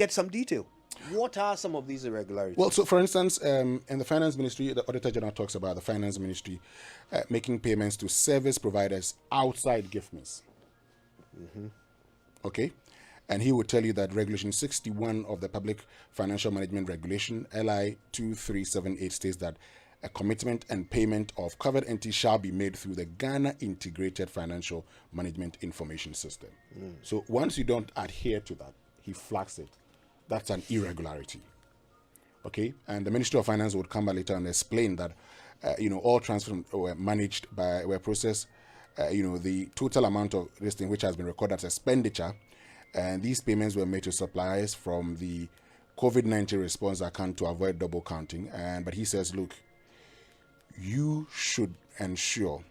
Get some detail. What are some of these irregularities? Well, so for instance, in the Finance Ministry, the Auditor General talks about the Finance Ministry making payments to service providers outside GIFMIS. Okay? And he would tell you that Regulation 61 of the Public Financial Management Regulation, LI 2378, states that a commitment and payment of covered entities shall be made through the Ghana Integrated Financial Management Information System. So once you don't adhere to that, he flags it. That's an irregularity. Okay? And the Ministry of Finance would come back later and explain that, all transfers were processed, the total amount of this thing which has been recorded as expenditure, and these payments were made to suppliers from the COVID-19 response account to avoid double counting. But he says, look, you should ensure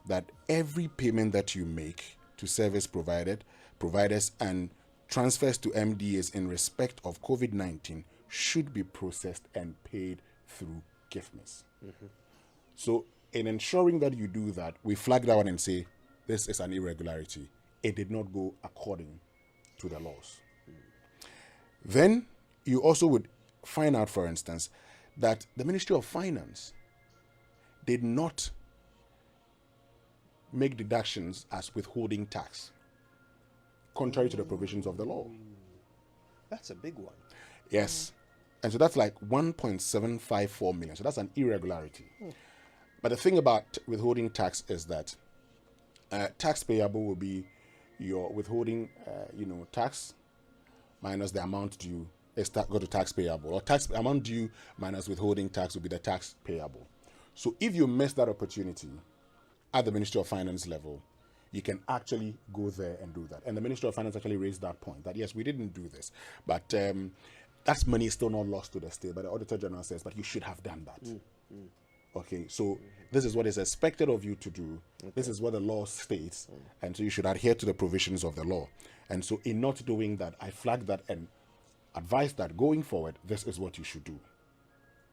that every payment that you make to service providers and transfers to MDAs in respect of COVID-19 should be processed and paid through GIFMIS. So in ensuring that you do that, we flag that one and say, this is an irregularity. It did not go according to the laws. Then you also would find out, for instance, that the Ministry of Finance did not make deductions as withholding tax, contrary to the provisions of the law. That's a big one. Yes. And so that's like 1.754 million. So that's an irregularity. But the thing about withholding tax is that tax payable will be your withholding, tax minus the amount due. Go to tax payable, or tax amount due minus withholding tax will be the tax payable. So if you miss that opportunity at the Ministry of Finance level, you can actually go there and do that. And the Ministry of Finance actually raised that point, that yes, we didn't do this, but that money is still not lost to the state. But the Auditor General says, but you should have done that. Okay, so this is what is expected of you to do. Okay. This is what the law states, and so you should adhere to the provisions of the law. And so in not doing that, I flag that and advise that going forward, this is what you should do.